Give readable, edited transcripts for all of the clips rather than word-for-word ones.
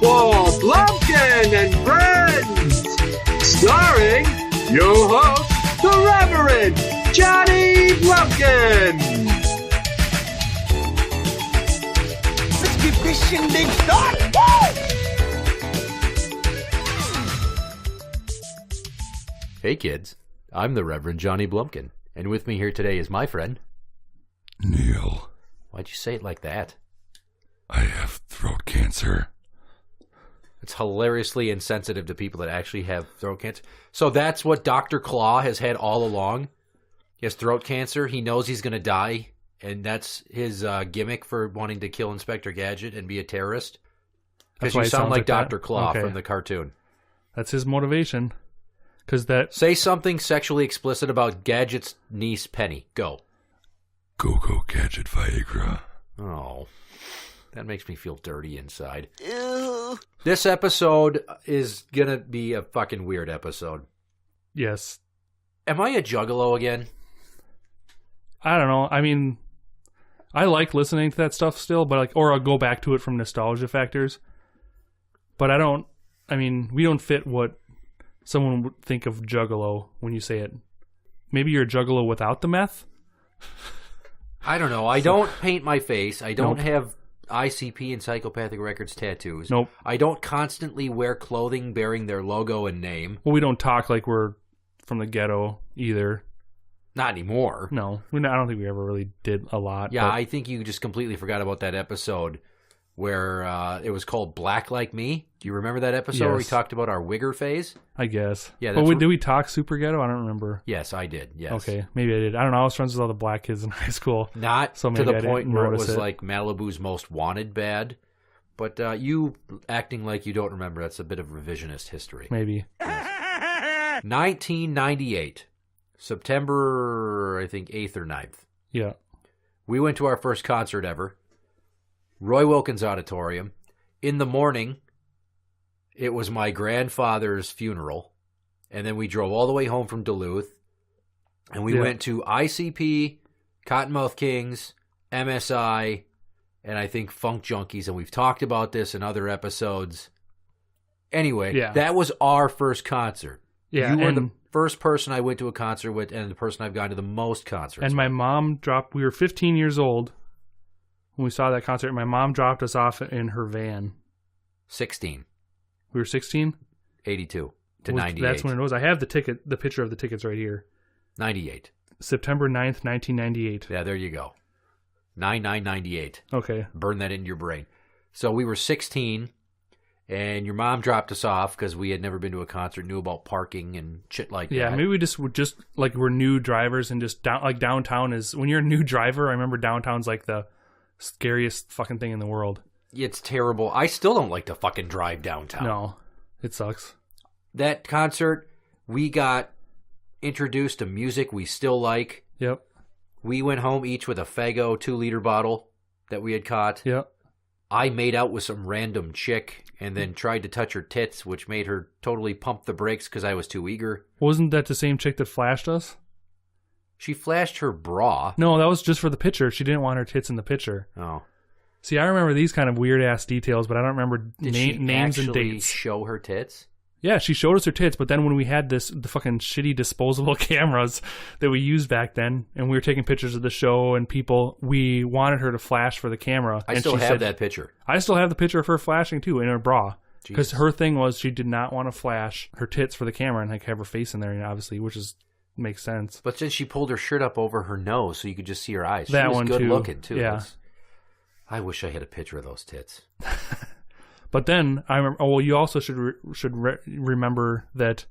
for Blumpkin and Friends, starring your host, the Reverend Johnny Blumpkin. Let's give this shindig start. Hey kids, I'm the Reverend Johnny Blumpkin, and with me here today is my friend Neil. Why'd you say it like that? I have throat cancer. It's hilariously insensitive to people that actually have throat cancer. So that's what Dr. Claw has had all along? He has throat cancer, he knows he's going to die, and that's his gimmick for wanting to kill Inspector Gadget and be a terrorist? Because you sound like Dr. Claw from the cartoon. That's his motivation. Say something sexually explicit about Gadget's niece, Penny. Go. Go Gadget Viagra. Oh, that makes me feel dirty inside. Ew. This episode is going to be a fucking weird episode. Yes. Am I a Juggalo again? I don't know. I mean, I like listening to that stuff still, but or I'll go back to it from nostalgia factors. But we don't fit what someone would think of Juggalo when you say it. Maybe you're a Juggalo without the meth? I don't know. I don't paint my face. I don't have ICP and Psychopathic Records tattoos. Nope. I don't constantly wear clothing bearing their logo and name. Well, we don't talk like we're from the ghetto either. Not anymore. No. I don't think we ever really did a lot. Yeah, I think you just completely forgot about that episode where it was called Black Like Me. Do you remember that episode where we talked about our wigger phase? I guess. Yeah. But did we talk super ghetto? I don't remember. Yes, I did. Yes. Okay, maybe I did. I don't know. I was friends with all the black kids in high school. Not so to the I point where it was it. like Malibu's Most Wanted bad. But you acting like you don't remember, that's a bit of revisionist history. Maybe. Yes. 1998. September, I think, 8th or 9th. Yeah. We went to our first concert ever. Roy Wilkins Auditorium. In the morning, it was my grandfather's funeral. And then we drove all the way home from Duluth. And we went to ICP, Cottonmouth Kings, MSI, and I think Funk Junkies. And we've talked about this in other episodes. Anyway, that was our first concert. Yeah, you were the first person I went to a concert with and the person I've gone to the most concerts And my mom we were 15 years old when we saw that concert. My mom dropped us off in her van. 16. We were 16? 82 to 98. That's when it was. I have the picture of the tickets right here. 98. September 9th, 1998. Yeah, there you go. 9998. Okay. Burn that into your brain. So we were 16, and your mom dropped us off because we had never been to a concert, knew about parking and shit like that. Yeah, maybe we just like we're new drivers and just downtown is, when you're a new driver, I remember downtown's like the scariest fucking thing in the world. It's terrible. I still don't like to fucking drive downtown. No, it sucks. That concert, we got introduced to music we still like. Yep. We went home each with a Faygo 2-liter bottle that we had caught. Yep. I made out with some random chick and then tried to touch her tits, which made her totally pump the brakes because I was too eager. Wasn't that the same chick that flashed us? She flashed her bra. No, that was just for the picture. She didn't want her tits in the picture. Oh. See, I remember these kind of weird-ass details, but I don't remember names and dates. Did she actually show her tits? Yeah, she showed us her tits, but then when we had the fucking shitty disposable cameras that we used back then, and we were taking pictures of the show and people, we wanted her to flash for the camera. I still have that picture. I still have the picture of her flashing, too, in her bra. Because her thing was she did not want to flash her tits for the camera and have her face in there, obviously, which makes sense. But then she pulled her shirt up over her nose so you could just see her eyes. That she was one, good too. looking, too. Yeah. I wish I had a picture of those tits. But then I remember. Oh, well, you also should remember that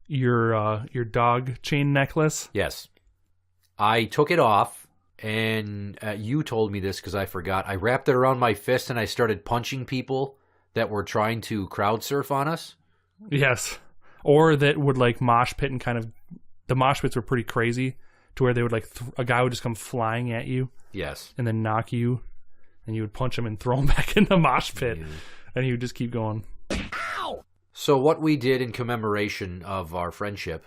your dog chain necklace. Yes, I took it off, and you told me this because I forgot. I wrapped it around my fist, and I started punching people that were trying to crowd surf on us. Yes, or that would like mosh pit and kind of. The mosh pits were pretty crazy, to where they would like a guy would just come flying at you. Yes, and then knock you, and you would punch him and throw him back in the mosh pit. And he would just keep going. Ow! So what we did in commemoration of our friendship,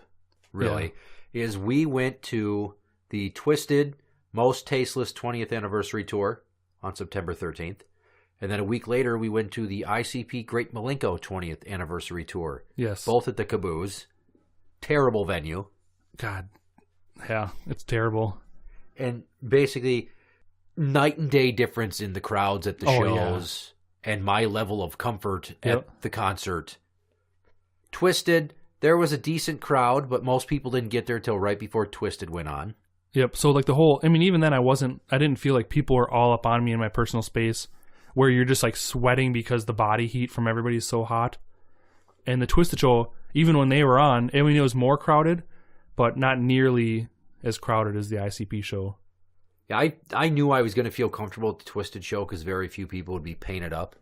really, is we went to the Twiztid Mostasteless 20th Anniversary Tour on September 13th. And then a week later, we went to the ICP Great Milenko 20th anniversary tour. Yes. Both at the Caboose. Terrible venue. God. Yeah, it's terrible. And basically, night and day difference in the crowds at the shows and my level of comfort at the concert. Twiztid, there was a decent crowd, but most people didn't get there till right before Twiztid went on. Yep. So like even then I didn't feel like people were all up on me in my personal space where you're just like sweating because the body heat from everybody is so hot. And the Twiztid show, even when they were on, I mean, it was more crowded, but not nearly as crowded as the ICP show. Yeah, I knew I was going to feel comfortable at the Twiztid show because very few people would be painted up.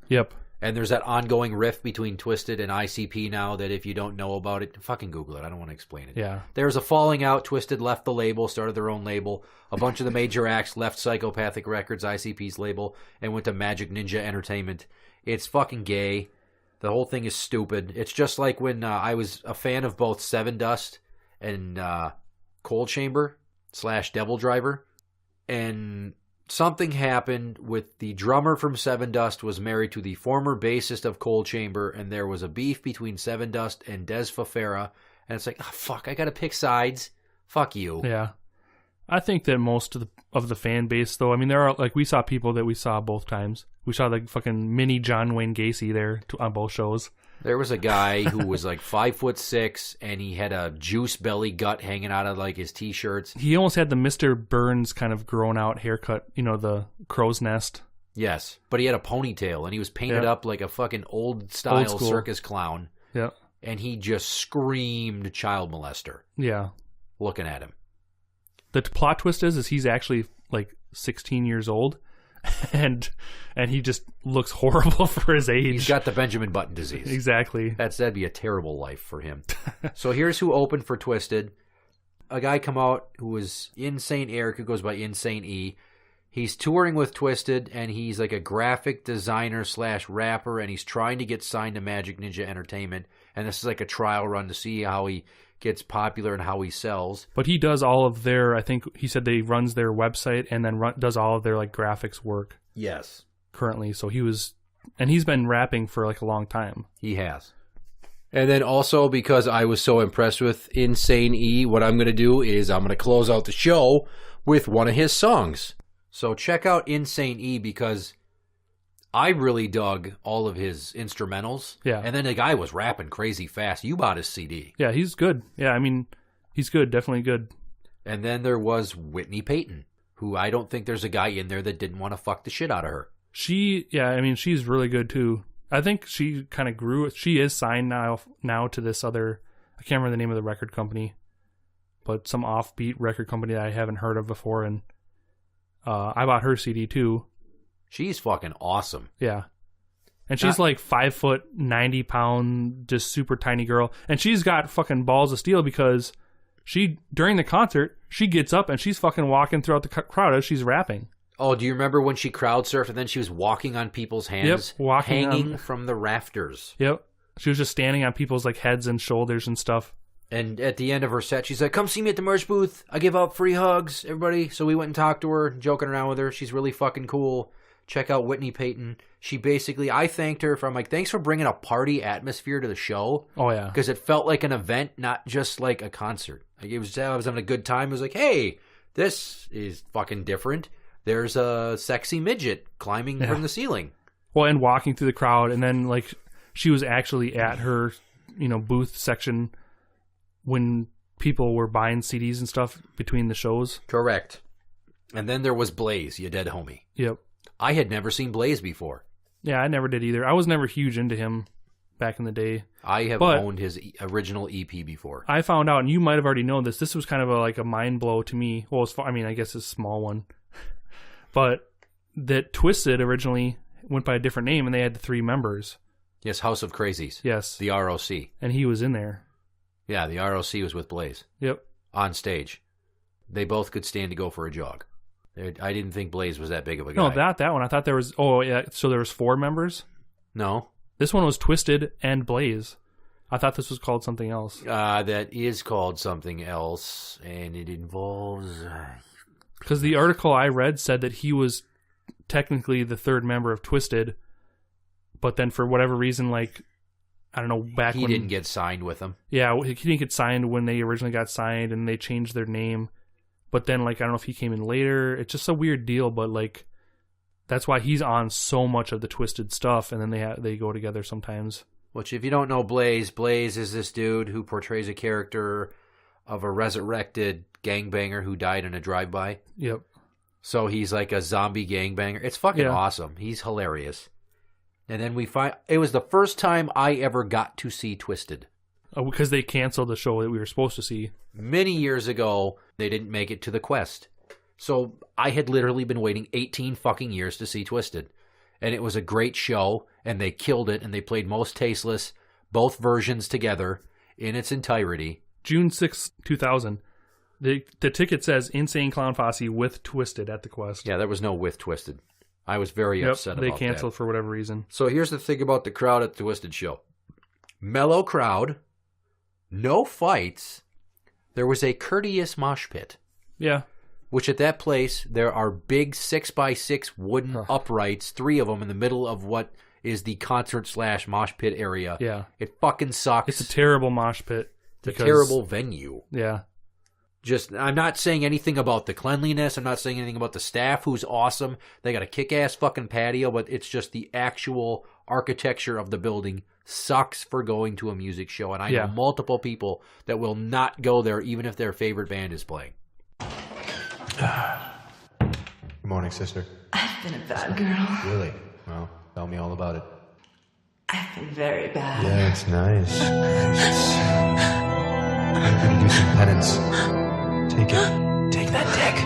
Yep. And there's that ongoing rift between Twiztid and ICP now that if you don't know about it, fucking Google it. I don't want to explain it. Yeah. There's a falling out. Twiztid left the label, started their own label. A bunch of the major acts left Psychopathic Records, ICP's label, and went to Magic Ninja Entertainment. It's fucking gay. The whole thing is stupid. It's just like when I was a fan of both Seven Dust and Cold Chamber / Devil Driver. And something happened with the drummer from Seven Dust was married to the former bassist of Cold Chamber, and there was a beef between Seven Dust and Des Fafera. And it's like, oh, fuck, I got to pick sides. Fuck you. Yeah. I think that most of the fan base, though, I mean, there are, like, we saw people that we saw both times. We saw, like, fucking mini John Wayne Gacy there on both shows. There was a guy who was like 5'6", and he had a juice belly gut hanging out of like his t-shirts. He almost had the Mr. Burns kind of grown out haircut, you know, the crow's nest. Yes, but he had a ponytail, and he was painted up like a fucking old-style circus clown. Yeah. And he just screamed child molester. Yeah. Looking at him. The plot twist is he's actually like 16 years old. And he just looks horrible for his age. He's got the Benjamin Button disease. Exactly. That'd be a terrible life for him. So here's who opened for Twiztid. A guy come out who was Insane Eric, who goes by Insane E. He's touring with Twiztid, and he's like a graphic designer / rapper, and he's trying to get signed to Magic Ninja Entertainment. And this is like a trial run to see how he gets popular and how he sells. But he does all of their, I think he said he runs their website and then does all of their like graphics work. Yes. Currently. So he's been rapping for like a long time. He has. And then also because I was so impressed with Insane E, what I'm going to do is I'm going to close out the show with one of his songs. So check out Insane E because I really dug all of his instrumentals. Yeah. And then the guy was rapping crazy fast. You bought his CD. Yeah, he's good. Yeah, I mean, he's good. Definitely good. And then there was Whitney Payton, who I don't think there's a guy in there that didn't want to fuck the shit out of her. I mean, she's really good too. I think she kind of grew. She is signed now to this other, I can't remember the name of the record company, but some offbeat record company that I haven't heard of before. And I bought her CD too. She's fucking awesome. Yeah. And she's like 5 foot, 90 pound, just super tiny girl. And she's got fucking balls of steel because during the concert, she gets up and she's fucking walking throughout the crowd as she's rapping. Oh, do you remember when she crowd surfed and then she was walking on people's hands? Yep, hanging from the rafters. Yep. She was just standing on people's like heads and shoulders and stuff. And at the end of her set, she's like, come see me at the merch booth. I give out free hugs, everybody. So we went and talked to her, joking around with her. She's really fucking cool. Check out Whitney Payton. She basically, I thanked her for, I'm like, thanks for bringing a party atmosphere to the show. Oh, yeah. Because it felt like an event, not just like a concert. Like I was having a good time. It was like, hey, this is fucking different. There's a sexy midget climbing from the ceiling. Well, and walking through the crowd. And then, like, she was actually at her, booth section when people were buying CDs and stuff between the shows. Correct. And then there was Blaze, you dead homie. Yep. I had never seen Blaze before. Yeah, I never did either. I was never huge into him back in the day. I have owned his original EP before. I found out, and you might have already known this, this was kind of a mind blow to me. Well, I guess it's a small one. But that Twiztid originally went by a different name, and they had 3 members. Yes, House of Crazies. Yes. The ROC. And he was in there. Yeah, the ROC was with Blaze. Yep. On stage. They both could stand to go for a jog. I didn't think Blaze was that big of a guy. No, not that one. I thought there was... Oh, yeah. So there was 4 members? No. This one was Twiztid and Blaze. I thought this was called something else. That is called something else, and it involves... Because the article I read said that he was technically the third member of Twiztid, but then for whatever reason, like, I don't know, back when... He didn't get signed with them. Yeah, he didn't get signed when they originally got signed, and they changed their name. But then, like, I don't know if he came in later. It's just a weird deal, but, like, that's why he's on so much of the Twiztid stuff, and then they go together sometimes. Which, if you don't know Blaze is this dude who portrays a character of a resurrected gangbanger who died in a drive-by. Yep. So he's like a zombie gangbanger. It's fucking awesome. He's hilarious. And then we find... It was the first time I ever got to see Twiztid. Oh, because they canceled the show that we were supposed to see. Many years ago, they didn't make it to the Quest. So I had literally been waiting 18 fucking years to see Twiztid. And it was a great show, and they killed it, and they played Mostasteless, both versions together, in its entirety. June 6, 2000. The ticket says Insane Clown Posse with Twiztid at the Quest. Yeah, there was no with Twiztid. I was very upset about that. They canceled for whatever reason. So here's the thing about the crowd at the Twiztid show. Mellow crowd, no fights. There was a courteous mosh pit. Yeah. Which at that place, there are big 6x6 wooden uprights, 3 of them in the middle of what is the concert/mosh pit area. Yeah. It fucking sucks. It's a terrible mosh pit. It's a terrible venue. Yeah. I'm not saying anything about the cleanliness. I'm not saying anything about the staff, who's awesome. They got a kick-ass fucking patio, but it's just the actual architecture of the building sucks for going to a music show. And I know multiple people that will not go there even if their favorite band is playing. Good morning, sister. I've been a bad girl. Really? Well, tell me all about it. I've been very bad. Yeah, it's nice. I'm gonna do some penance. Take it. Take that dick.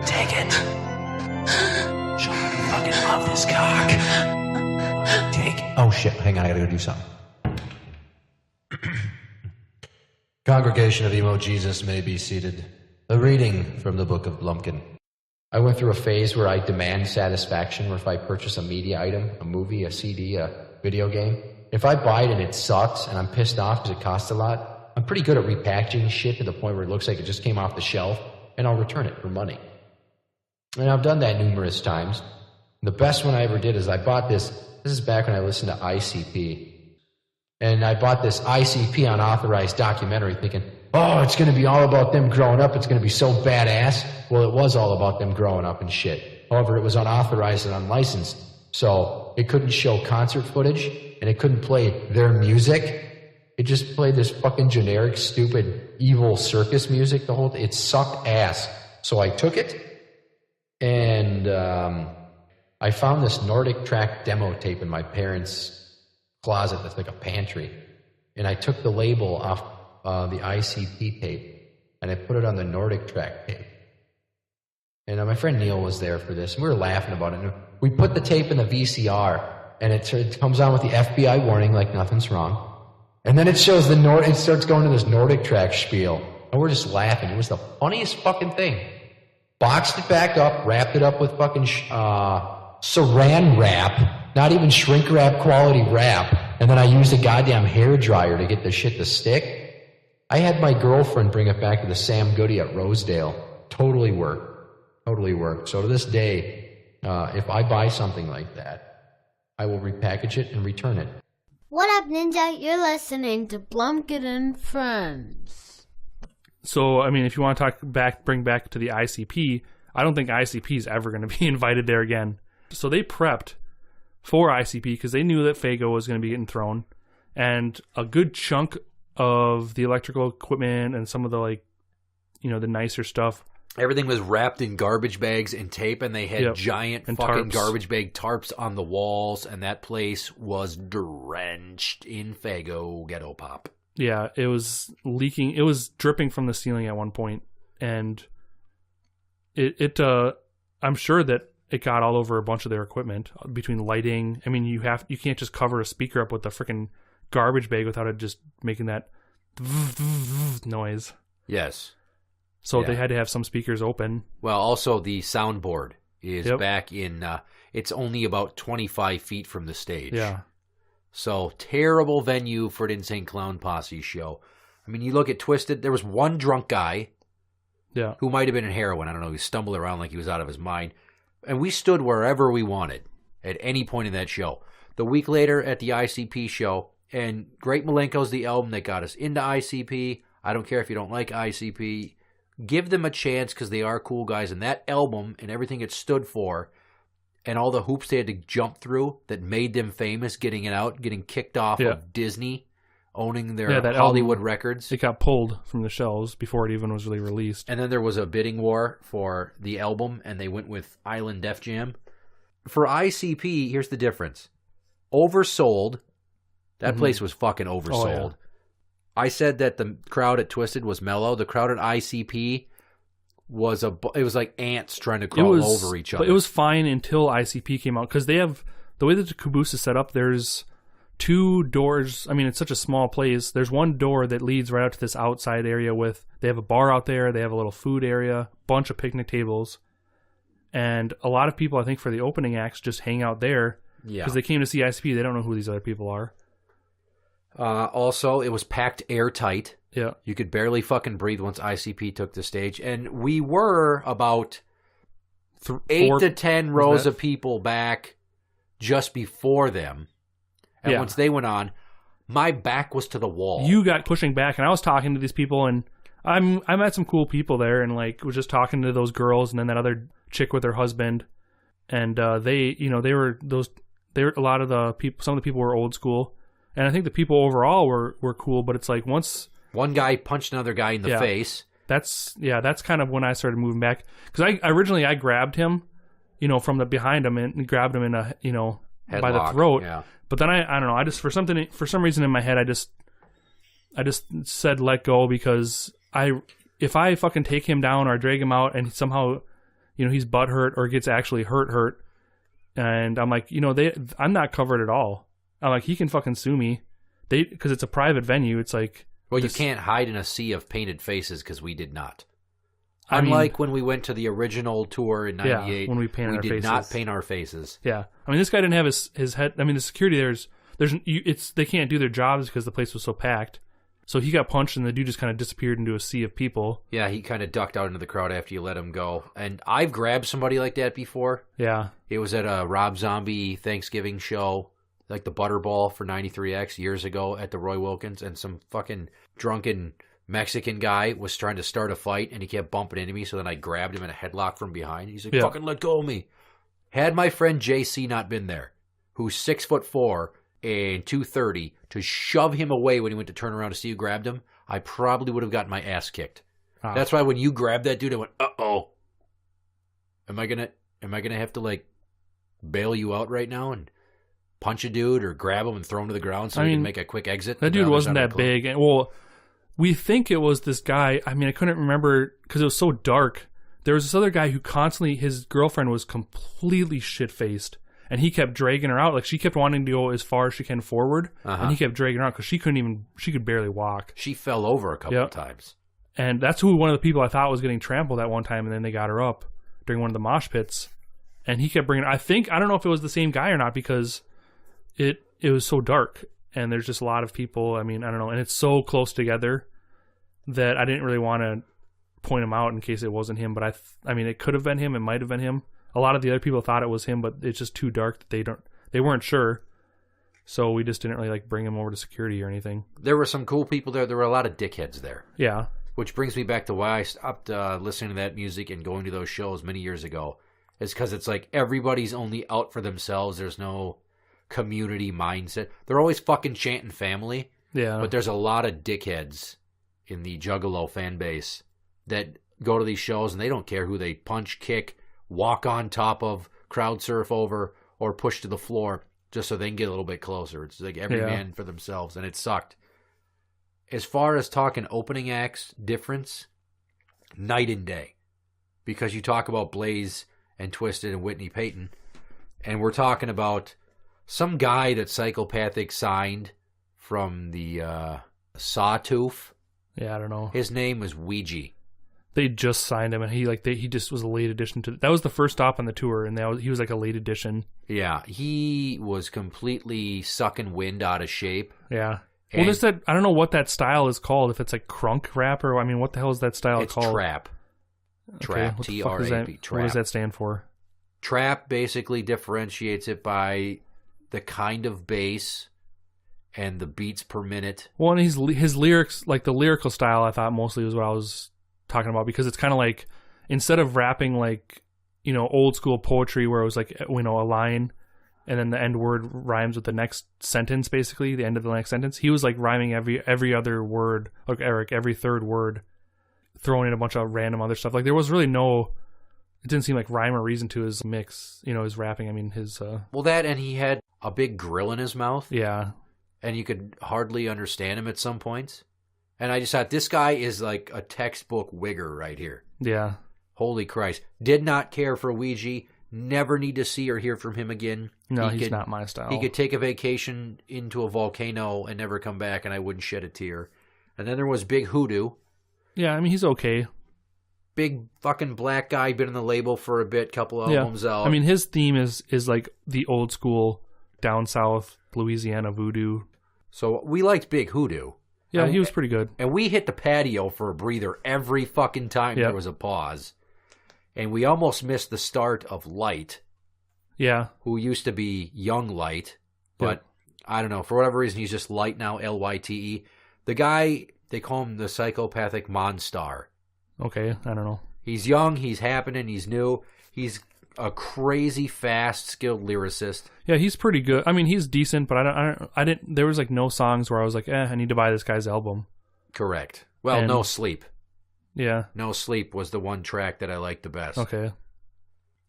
Take it. Show me you fucking love this cock. Take it. Oh shit, hang on, I gotta go do something. Congregation of Emo Jesus may be seated. A reading from the Book of Blumpkin. I went through a phase where I demand satisfaction, where if I purchase a media item, a movie, a CD, a video game, if I buy it and it sucks and I'm pissed off because it costs a lot, I'm pretty good at repackaging shit to the point where it looks like it just came off the shelf, and I'll return it for money. And I've done that numerous times. The best one I ever did is I bought this is back when I listened to ICP. And I bought this ICP unauthorized documentary thinking, oh, it's going to be all about them growing up. It's going to be so badass. Well, it was all about them growing up and shit. However, it was unauthorized and unlicensed. So it couldn't show concert footage, and it couldn't play their music. It just played this fucking generic, stupid, evil circus music the whole... It sucked ass. So I took it, and I found this Nordic Track demo tape in my parents' closet that's like a pantry. And I took the label off the ICP tape, and I put it on the Nordic Track tape. And my friend Neil was there for this, and we were laughing about it. And we put the tape in the VCR, and it comes on with the FBI warning like nothing's wrong. And then it shows it starts going to this Nordic Track spiel. And we're just laughing. It was the funniest fucking thing. Boxed it back up, wrapped it up with fucking saran wrap, not even shrink wrap quality wrap. And then I used a goddamn hairdryer to get the shit to stick. I had my girlfriend bring it back to the Sam Goody at Rosedale. Totally worked. Totally worked. So to this day, if I buy something like that, I will repackage it and return it. What up, Ninja? You're listening to Blumpkin and Friends. So, I mean, if you want to bring back to the ICP, I don't think ICP is ever going to be invited there again. So they prepped for ICP because they knew that Fago was going to be getting thrown, and a good chunk of the electrical equipment and some of the the nicer stuff. Everything was wrapped in garbage bags and tape, and they had giant and fucking tarps. garbage bag tarps on the walls, and that place was drenched in Fago ghetto pop. Yeah, it was leaking. It was dripping from the ceiling at one point, and I'm sure that it got all over a bunch of their equipment between lighting. I mean, you can't just cover a speaker up with a freaking garbage bag without it just making that noise. Yes. So they had to have some speakers open. Well, also the soundboard is back in, it's only about 25 feet from the stage. Yeah. So, terrible venue for an Insane Clown Posse show. I mean, you look at Twiztid, there was one drunk guy who might have been in heroin. I don't know, he stumbled around like he was out of his mind. And we stood wherever we wanted at any point in that show. The week later at the ICP show, and Great Milenko's the album that got us into ICP. I don't care if you don't like ICP. Give them a chance because they are cool guys. And that album and everything it stood for and all the hoops they had to jump through that made them famous, getting it out, getting kicked off of Disney, owning their Hollywood album, records. It got pulled from the shelves before it even was really released. And then there was a bidding war for the album, and they went with Island Def Jam. For ICP, here's the difference. Oversold. That place was fucking oversold. Oh, yeah. I said that the crowd at Twiztid was mellow. The crowd at ICP was like ants trying to crawl over each other. But it was fine until ICP came out, because they have, the way that the caboose is set up, there's 2 doors. I mean, it's such a small place. There's one door that leads right out to this outside area they have a bar out there. They have a little food area, bunch of picnic tables. And a lot of people, I think, for the opening acts just hang out there. Yeah. Because they came to see ICP. They don't know who these other people are. Also, it was packed airtight. Yeah. You could barely fucking breathe once ICP took the stage. And we were about 8 to 10 rows of people back just before them. And once they went on, my back was to the wall. You got pushing back, and I was talking to these people, and I met some cool people there, and like was just talking to those girls, and then that other chick with her husband, and they were a lot of the people. Some of the people were old school, and I think the people overall were cool. But it's like once one guy punched another guy in the face. That's kind of when I started moving back, because I grabbed him, from the behind him and grabbed him in a headlock, by the throat. Yeah. But then I don't know. I just for some reason in my head I just said let go, because if I fucking take him down or drag him out and somehow he's butthurt or gets actually hurt, and I'm like I'm not covered at all. I'm like, he can fucking sue me, because it's a private venue. It's like, well, you can't hide in a sea of painted faces, because we did not. Unlike when we went to the original tour in '98, when we did not paint our faces. Yeah, I mean, this guy didn't have his head. I mean, the security they can't do their jobs because the place was so packed. So he got punched, and the dude just kind of disappeared into a sea of people. Yeah, he kind of ducked out into the crowd after you let him go. And I've grabbed somebody like that before. Yeah, it was at a Rob Zombie Thanksgiving show, like the Butterball for 93X years ago at the Roy Wilkins, and some fucking drunken Mexican guy was trying to start a fight, and he kept bumping into me, so then I grabbed him in a headlock from behind. He's like, fucking let go of me. Had my friend JC not been there, who's 6'4" and 230, to shove him away when he went to turn around to see who grabbed him, I probably would have gotten my ass kicked. That's why when you grabbed that dude, I went, uh-oh. Am I gonna have to, like, bail you out right now and punch a dude or grab him and throw him to the ground so we can make a quick exit? That dude wasn't that big. And, well, we think it was this guy. I mean, I couldn't remember because it was so dark. There was this other guy who constantly, his girlfriend was completely shit-faced, and he kept dragging her out. Like, she kept wanting to go as far as she can forward, and he kept dragging her out because she could barely walk. She fell over a couple of times. And that's one of the people I thought was getting trampled at one time, and then they got her up during one of the mosh pits. And he kept bringing her. I don't know if it was the same guy or not, because it was so dark, and there's just a lot of people. I mean, I don't know. And it's so close together that I didn't really want to point him out in case it wasn't him. But I mean, it could have been him. It might have been him. A lot of the other people thought it was him, but it's just too dark that they weren't sure. So we just didn't really like bring him over to security or anything. There were some cool people there. There were a lot of dickheads there. Yeah. Which brings me back to why I stopped listening to that music and going to those shows many years ago. It's because it's like everybody's only out for themselves. There's no community mindset. They're always fucking chanting family. Yeah. But there's a lot of dickheads in the Juggalo fan base that go to these shows and they don't care who they punch, kick, walk on top of, crowd surf over, or push to the floor just so they can get a little bit closer. It's like every man for themselves, and it sucked. As far as talking opening acts difference, night and day. Because you talk about Blaze and Twiztid and Whitney Payton, and we're talking about some guy that Psychopathic signed from the Sawtooth. Yeah, I don't know. His name was Ouija. They just signed him, and he just was a late addition to. That was the first stop on the tour, and he was like a late addition. Yeah, he was completely sucking wind out of shape. Yeah. Well, there's that. I don't know what that style is called. If it's like crunk rap, or I mean, what the hell is that style called? Trap. Trap. Okay, TRAP. Trap. What does that stand for? Trap basically differentiates it by the kind of bass and the beats per minute. Well, and his lyrics, like the lyrical style, I thought mostly was what I was talking about, because it's kind of like, instead of rapping like, you know, old school poetry where it was like, you know, a line and then the end word rhymes with the next sentence, basically the end of the next sentence. He was like rhyming every other word, like Eric, every third word, throwing in a bunch of random other stuff. Like there was really it didn't seem like rhyme or reason to his mix, you know, his rapping. I mean, his Well, that, and he had a big grill in his mouth. Yeah. And you could hardly understand him at some points. And I just thought, this guy is like a textbook wigger right here. Yeah. Holy Christ. Did not care for Ouija. Never need to see or hear from him again. No, he's not my style. He could take a vacation into a volcano and never come back, and I wouldn't shed a tear. And then there was Big Hoodoo. Yeah, I mean, he's okay. Big fucking black guy, been in the label for a bit, couple albums out. I mean, his theme is like the old school down south Louisiana voodoo. So we liked Big Hoodoo. Yeah, he was pretty good. And we hit the patio for a breather every fucking time there was a pause. And we almost missed the start of Light. Yeah. Who used to be Young Light. But I don't know. For whatever reason, he's just Light now, Lyte. The guy, they call him the psychopathic Monstar. Okay, I don't know. He's young, he's happening, he's new. He's a crazy, fast, skilled lyricist. Yeah, he's pretty good. I mean, he's decent, but I didn't. There was like no songs where I was like, I need to buy this guy's album. Correct. Well, No Sleep. Yeah. No Sleep was the one track that I liked the best. Okay.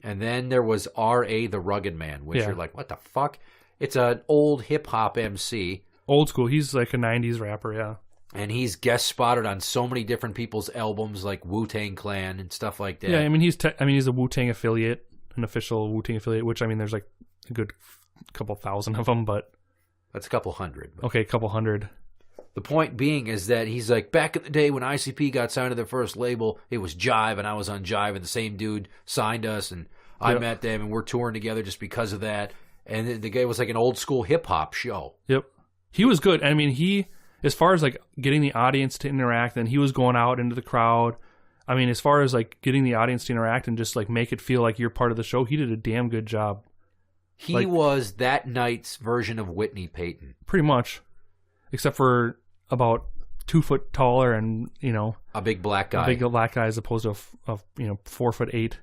And then there was R.A. the Rugged Man, which you're like, what the fuck? It's an old hip-hop MC. Old school. He's like a 90s rapper, yeah. And he's guest spotted on so many different people's albums, like Wu-Tang Clan and stuff like that. Yeah, I mean, he's a Wu-Tang affiliate, an official Wu-Tang affiliate, which, I mean, there's like a good couple thousand of them, but... That's a couple hundred. But... Okay, a couple hundred. The point being is that he's like, back in the day when ICP got signed to their first label, it was Jive, and I was on Jive, and the same dude signed us, and I met them, and we're touring together just because of that. And the guy was like an old school hip-hop show. Yep. He was good. I mean, as far as like getting the audience to interact, and he was going out into the crowd. I mean, as far as like getting the audience to interact and just like make it feel like you're part of the show, he did a damn good job. He was that night's version of Whitney Payton. Pretty much. Except for about 2 foot taller and, you know, a big black guy. A big black guy as opposed to a 4'8",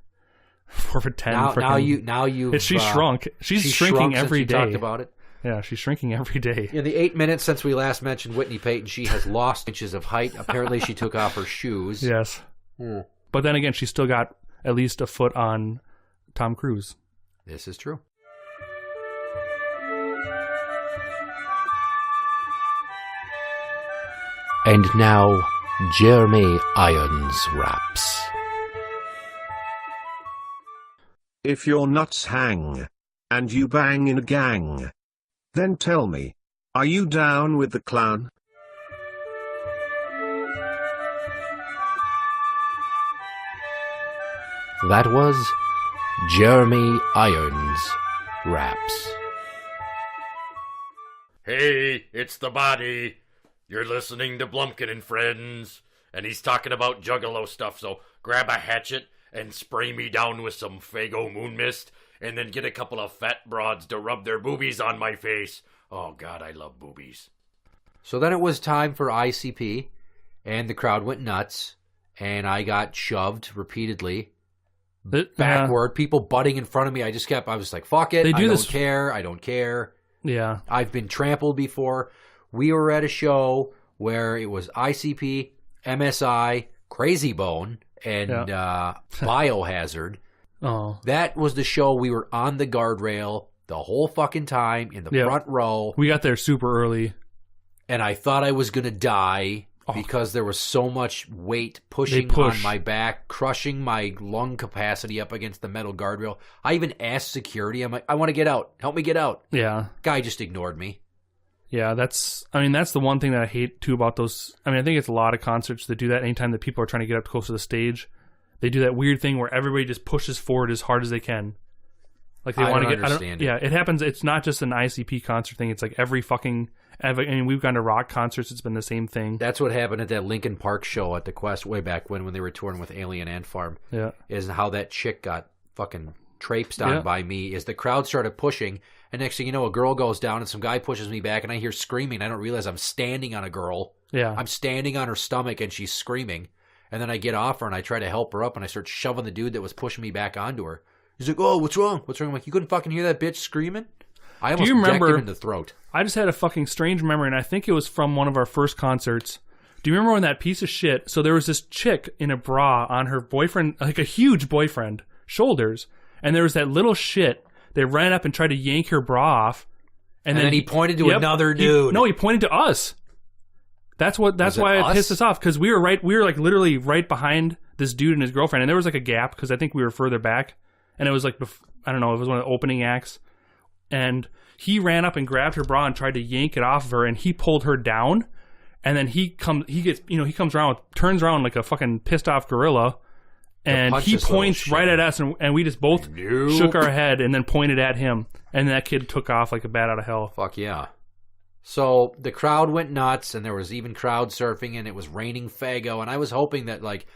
4'10". Now you she's shrunk. She's shrinking every day. Talked about it. Yeah, she's shrinking every day. In the 8 minutes since we last mentioned Whitney Payton, she has lost inches of height. Apparently, she took off her shoes. Yes. But then again, she's still got at least a foot on Tom Cruise. This is true. And now, Jeremy Irons raps. If your nuts hang, and you bang in a gang, then tell me, are you down with the clown? That was Jeremy Irons raps. Hey, it's the body. You're listening to Blumpkin and Friends, and he's talking about Juggalo stuff, so grab a hatchet and spray me down with some Faygo Moon Mist, and then get a couple of fat broads to rub their boobies on my face. Oh, God, I love boobies. So then it was time for ICP, and the crowd went nuts, and I got shoved repeatedly backward, people butting in front of me. I was like, fuck it, I don't care. Yeah. I've been trampled before. We were at a show where it was ICP, MSI, Crazy Bone, and Biohazard. Oh. That was the show. We were on the guardrail the whole fucking time in the front row. We got there super early. And I thought I was going to die because there was so much weight pushing on my back, crushing my lung capacity up against the metal guardrail. I even asked security. I'm like, I want to get out. Help me get out. Yeah. Guy just ignored me. Yeah, that's the one thing that I hate too about those. I mean, I think it's a lot of concerts that do that. Anytime that people are trying to get up close to the stage, they do that weird thing where everybody just pushes forward as hard as they can. Like they want to get. Understand it. Yeah, it happens. It's not just an ICP concert thing. It's like every fucking. I mean, we've gone to rock concerts. It's been the same thing. That's what happened at that Linkin Park show at the Quest way back when they were touring with Alien Ant Farm. Yeah, is how that chick got fucking traipsed on by me is the crowd started pushing, and next thing you know, a girl goes down and some guy pushes me back, and I hear screaming. I don't realize I'm standing on a girl. Yeah. I'm standing on her stomach, and she's screaming. And then I get off her, and I try to help her up, and I start shoving the dude that was pushing me back onto her. He's like, oh, what's wrong? What's wrong? I'm like, you couldn't fucking hear that bitch screaming? I almost jacked him in the throat. I just had a fucking strange memory, and I think it was from one of our first concerts. Do you remember when that piece of shit... So there was this chick in a bra on her boyfriend, like a huge boyfriend, shoulders, and there was that little shit. They ran up and tried to yank her bra off. And then he pointed to another dude. He pointed to us. That's why it pissed us off, because we were like literally right behind this dude and his girlfriend, and there was like a gap because I think we were further back, and it was like, I don't know, it was one of the opening acts, and he ran up and grabbed her bra and tried to yank it off of her, and he pulled her down, and then he comes around, turns around like a fucking pissed off gorilla, and he points right at us, and we just both shook our head and then pointed at him, and that kid took off like a bat out of hell. Fuck yeah. So the crowd went nuts, and there was even crowd surfing, and it was raining Faygo, and I was hoping that, like,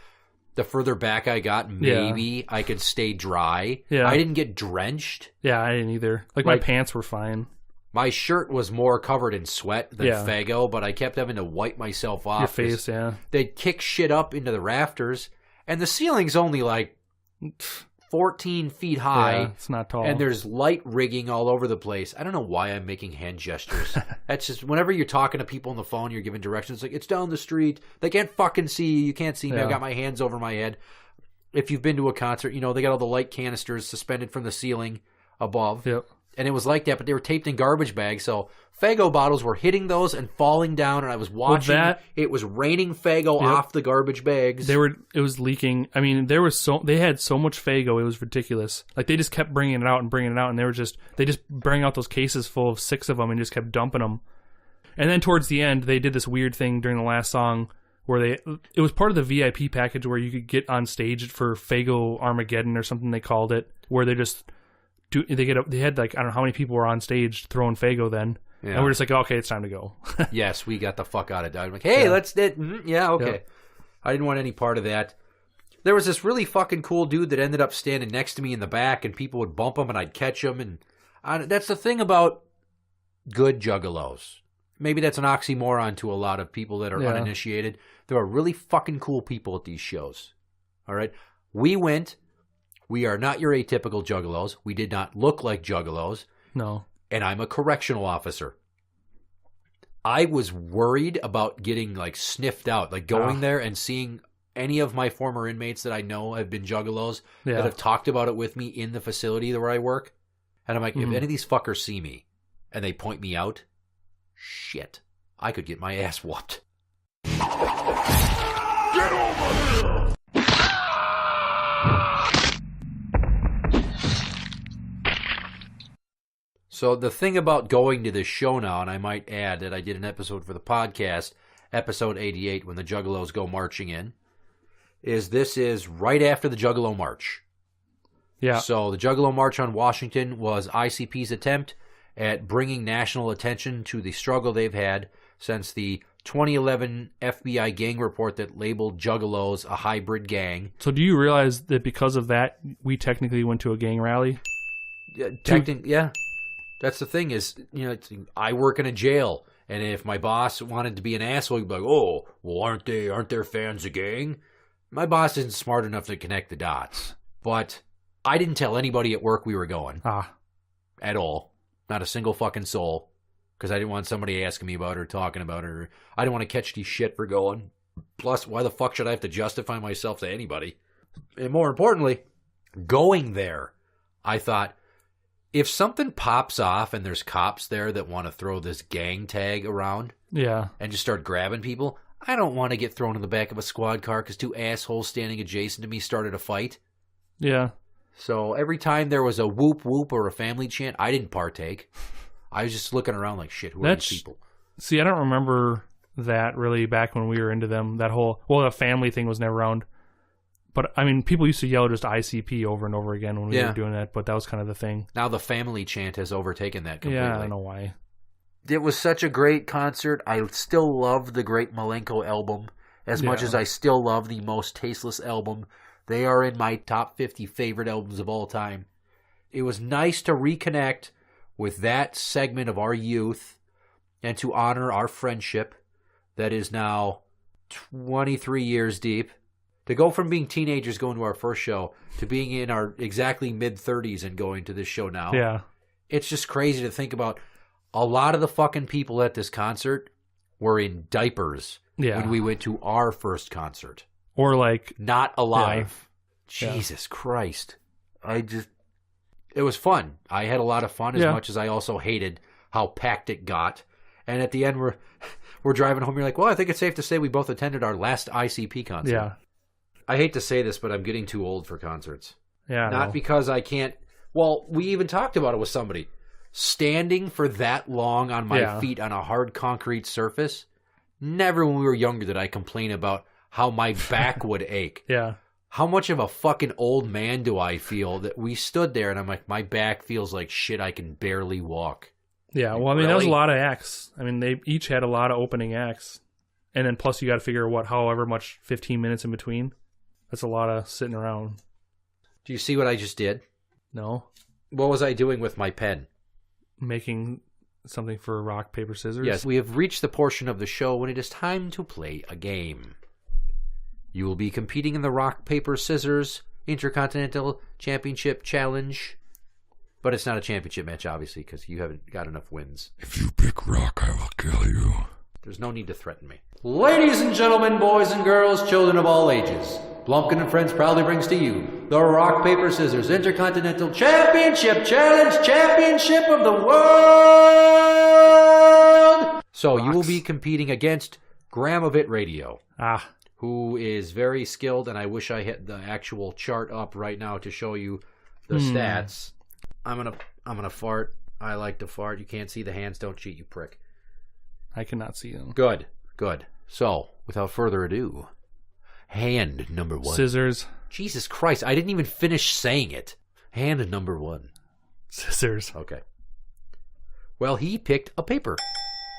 the further back I got, maybe I could stay dry. Yeah. I didn't get drenched. Yeah, I didn't either. Like my pants were fine. My shirt was more covered in sweat than Faygo, but I kept having to wipe myself off. Your face, yeah. They'd kick shit up into the rafters, and the ceiling's only, like, 14 feet high. Yeah, it's not tall. And there's light rigging all over the place. I don't know why I'm making hand gestures. That's just, whenever you're talking to people on the phone, you're giving directions. Like, it's down the street. They can't fucking see you. You can't see me. I've got my hands over my head. If you've been to a concert, you know, they got all the light canisters suspended from the ceiling above. Yep. And it was like that, but they were taped in garbage bags. So Faygo bottles were hitting those and falling down, and I was watching. It was raining Faygo off the garbage bags. It was leaking. I mean, they had so much Faygo, it was ridiculous. Like, they just kept bringing it out, and they just bring out those cases full of 6 of them and just kept dumping them. And then towards the end, they did this weird thing during the last song where it was part of the VIP package where you could get on stage for Faygo Armageddon or something they called it, where they just they had like, I don't know how many people were on stage throwing Faygo then. Yeah. And we're just like, okay, it's time to go. Yes, we got the fuck out of Dodge. I'm like, hey, let's... okay. Yeah. I didn't want any part of that. There was this really fucking cool dude that ended up standing next to me in the back, and people would bump him, and I'd catch him. And that's the thing about good juggalos. Maybe that's an oxymoron to a lot of people that are uninitiated. There are really fucking cool people at these shows. All right? We went... We are not your atypical juggalos. We did not look like juggalos. No. And I'm a correctional officer. I was worried about getting, like, sniffed out. Like, going there and seeing any of my former inmates that I know have been juggalos that have talked about it with me in the facility where I work. And I'm like, if any of these fuckers see me and they point me out, shit, I could get my ass whooped. Get over here! So the thing about going to this show now, and I might add that I did an episode for the podcast, episode 88, when the Juggalos go marching in, is this is right after the Juggalo March. Yeah. So the Juggalo March on Washington was ICP's attempt at bringing national attention to the struggle they've had since the 2011 FBI gang report that labeled Juggalos a hybrid gang. So do you realize that because of that, we technically went to a gang rally? Yeah. That's the thing is, you know, I work in a jail, and if my boss wanted to be an asshole, he'd be like, oh, well, aren't there fans of gang? My boss isn't smart enough to connect the dots. But I didn't tell anybody at work we were going. At all. Not a single fucking soul. Because I didn't want somebody asking me about it or talking about it. Or I didn't want to catch these shit for going. Plus, why the fuck should I have to justify myself to anybody? And more importantly, going there, I thought, if something pops off and there's cops there that want to throw this gang tag around and just start grabbing people, I don't want to get thrown in the back of a squad car because 2 assholes standing adjacent to me started a fight. Yeah. So every time there was a whoop whoop or a family chant, I didn't partake. I was just looking around like, shit, who are these people? See, I don't remember that really back when we were into them. That whole, the family thing was never around. But, I mean, people used to yell just ICP over and over again when we were doing that, but that was kind of the thing. Now the family chant has overtaken that completely. Yeah, I don't know why. It was such a great concert. I still love the Great Milenko album as much as I still love the Most Tasteless album. They are in my top 50 favorite albums of all time. it was nice to reconnect with that segment of our youth and to honor our friendship that is now 23 years deep. To go from being teenagers going to our first show to being in our exactly mid-30s and going to this show now. Yeah. It's just crazy to think about. A lot of the fucking people at this concert were in diapers when we went to our first concert. Or like... Not alive. Yeah. Jesus Christ. It was fun. I had a lot of fun as much as I also hated how packed it got. And at the end, we're driving home. You're like, well, I think it's safe to say we both attended our last ICP concert. Yeah. I hate to say this, but I'm getting too old for concerts. Yeah. Not because I can't... Well, we even talked about it with somebody. Standing for that long on my feet on a hard concrete surface, never when we were younger did I complain about how my back would ache. Yeah. How much of a fucking old man do I feel that we stood there and I'm like, my back feels like shit, I can barely walk. Yeah, well, I mean, that was a lot of acts. I mean, they each had a lot of opening acts. And then plus you got to figure however much, 15 minutes in between. That's a lot of sitting around. Do you see what I just did? No. What was I doing with my pen? Making something for rock, paper, scissors? Yes, we have reached the portion of the show when it is time to play a game. You will be competing in the rock, paper, scissors Intercontinental Championship Challenge. But it's not a championship match, obviously, because you haven't got enough wins. If you pick rock, I will kill you. There's no need to threaten me. Ladies and gentlemen, boys and girls, children of all ages, Blumpkin and Friends proudly brings to you the Rock, Paper, Scissors Intercontinental Championship Challenge Championship of the World! So you will be competing against Gramovit Radio, who is very skilled, and I wish I had the actual chart up right now to show you the stats. I'm gonna fart. I like to fart. You can't see the hands. Don't cheat, you prick. I cannot see them. Good. So, without further ado, hand number 1. Scissors. Jesus Christ, I didn't even finish saying it. Hand number 1. Scissors. Okay. Well, he picked a paper.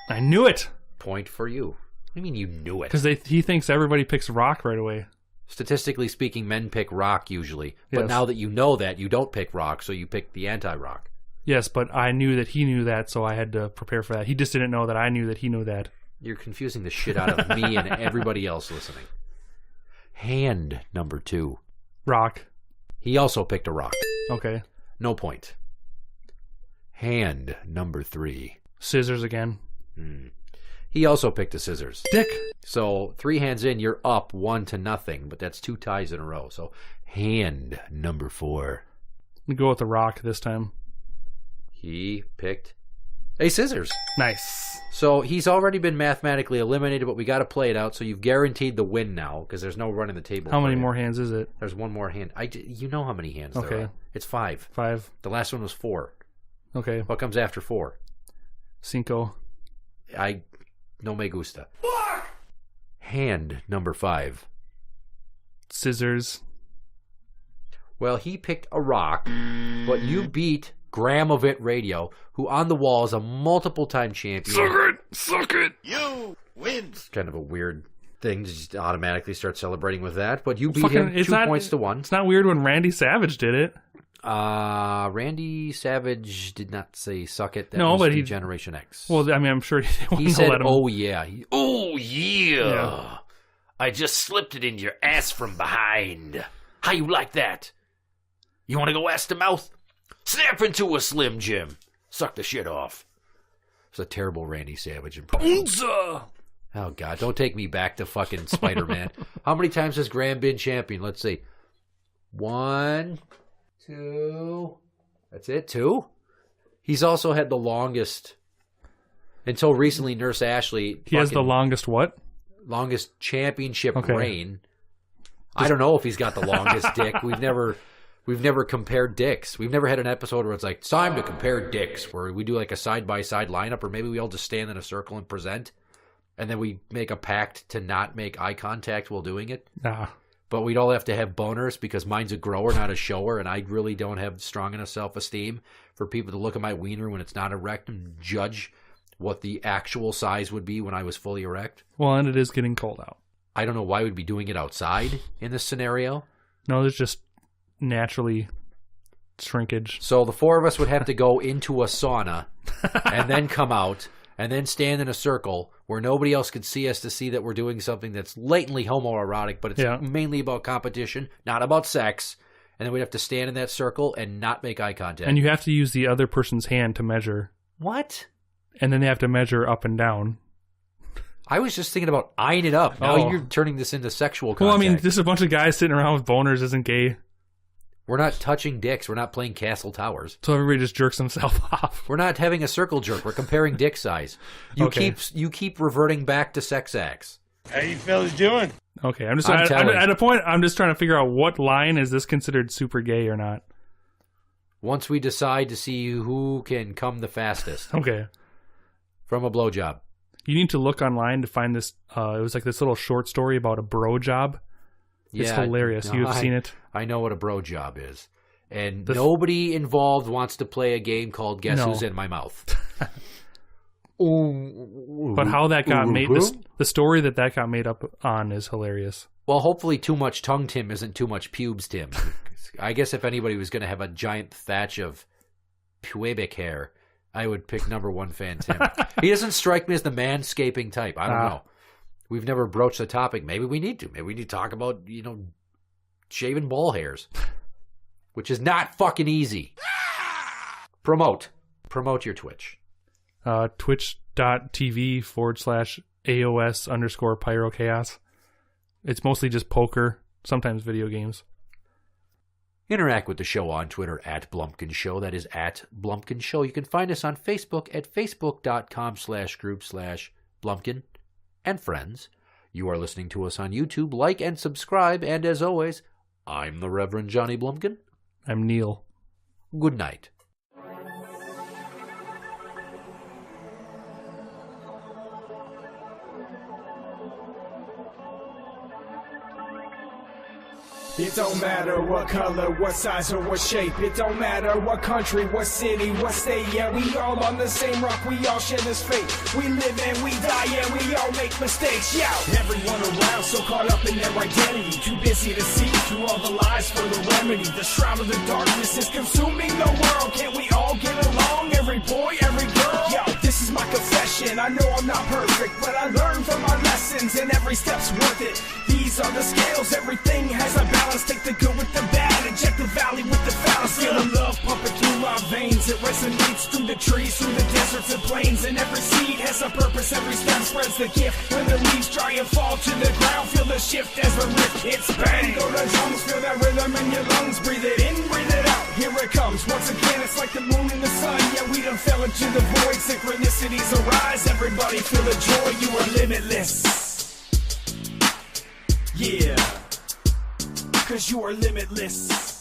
I knew it. Point for you. What do you mean you knew it? Because he thinks everybody picks rock right away. Statistically speaking, men pick rock usually. But now that you know that, you don't pick rock, so you pick the anti-rock. Yes, but I knew that he knew that, so I had to prepare for that. He just didn't know that I knew that he knew that. You're confusing the shit out of me and everybody else listening. Hand number 2. Rock. He also picked a rock. Okay. No point. Hand number 3. Scissors again. He also picked a scissors. Dick. So 3 hands in, you're up 1-0, but that's 2 ties in a row. So hand number 4. I'm going to go with the rock this time. He picked a scissors. Nice. So he's already been mathematically eliminated, but we got to play it out. So you've guaranteed the win now because there's no running the table. How many more hands is it? There's 1 more hand. You know how many hands there are. It's 5. 5. The last one was 4. Okay. What comes after 4? Cinco. No me gusta. Hand number 5. Scissors. Well, he picked a rock, but you beat Gramovit Radio, who on the wall is a multiple-time champion. Suck it! You win! It's kind of a weird thing to just automatically start celebrating with that, but you beat him 2 points to 1. It's not weird when Randy Savage did it. Randy Savage did not say suck it. That no, was but he Generation X. Well, I mean, I'm sure he said, let him. "Oh yeah, Oh yeah. I just slipped it in your ass from behind. How you like that? You want to go ass to mouth? Snap into a Slim Jim. Suck the shit off." It's a terrible Randy Savage impression. Boonza! Oh God, don't take me back to fucking Spider-Man. How many times has Graham been champion? Let's see. 1, 2. That's it. 2. He's also had the longest. Until recently, Nurse Ashley. He has the longest what? Longest championship reign. I don't know if he's got the longest dick. We've never compared dicks. We've never had an episode where it's like, it's time to compare dicks, where we do like a side-by-side lineup, or maybe we all just stand in a circle and present, and then we make a pact to not make eye contact while doing it. Nah. But we'd all have to have boners because mine's a grower, not a shower, and I really don't have strong enough self-esteem for people to look at my wiener when it's not erect and judge what the actual size would be when I was fully erect. Well, and it is getting cold out. I don't know why we'd be doing it outside in this scenario. No, there's just naturally shrinkage. So the four of us would have to go into a sauna and then come out and then stand in a circle where nobody else could see us to see that we're doing something that's latently homoerotic, but it's mainly about competition, not about sex. And then we'd have to stand in that circle and not make eye contact. And you have to use the other person's hand to measure. What? And then they have to measure up and down. I was just thinking about eyeing it up. Now you're turning this into sexual contact. Well, I mean, just a bunch of guys sitting around with boners isn't gay. We're not touching dicks. We're not playing Castle Towers. So everybody just jerks themselves off. We're not having a circle jerk. We're comparing dick size. You keep reverting back to sex acts. How you fellas doing? Okay, I'm at a point. I'm just trying to figure out what line is this considered super gay or not. Once we decide to see who can come the fastest. Okay. From a blowjob. You need to look online to find this. It was like this little short story about a bro job. It's hilarious. No, You've seen it? I know what a bro job is. And nobody involved wants to play a game called Guess Who's in My Mouth. But how that got made, the story that got made up on is hilarious. Well, hopefully too much tongue Tim isn't too much pubes Tim. I guess if anybody was going to have a giant thatch of pubic hair, I would pick number one fan Tim. He doesn't strike me as the manscaping type. I don't know. We've never broached the topic. Maybe we need to. Maybe we need to talk about, shaving ball hairs. Which is not fucking easy. Promote your Twitch. Twitch.tv/AOS_pyrochaos. It's mostly just poker, sometimes video games. Interact with the show on Twitter at Blumpkin Show. That is at Blumpkin Show. You can find us on Facebook at facebook.com/group/Blumpkin&Friends. You are listening to us on YouTube. Like and subscribe. And as always, I'm the Reverend Johnny Blumpkin. I'm Neil. Good night. It don't matter what color, what size, or what shape. It don't matter what country, what city, what state. Yeah, we all on the same rock, we all share this fate. We live and we die, yeah, we all make mistakes. Yeah, everyone around so caught up in their identity, too busy to see through all the lies for the remedy. The shroud of the darkness is consuming the world. Can't we all get along? Every boy, every girl. Yo, this is my confession. I know I'm not perfect, but I learned from my lessons, and every step's worth it. These are the scales, everything has a balance. Take the good with the bad, inject the valley with the phallus. Feel the love pumping through my veins. It resonates through the trees, through the deserts and plains. And every seed has a purpose, every stem spreads the gift. When the leaves dry and fall to the ground, feel the shift as the rift hits bang. Go to drums, feel that rhythm in your lungs. Breathe it in, breathe it out. Here it comes, once again it's like the moon and the sun. Yeah, we done fell into the void, synchronicities arise. Everybody feel the joy, you are limitless. Yeah, 'cause you are limitless.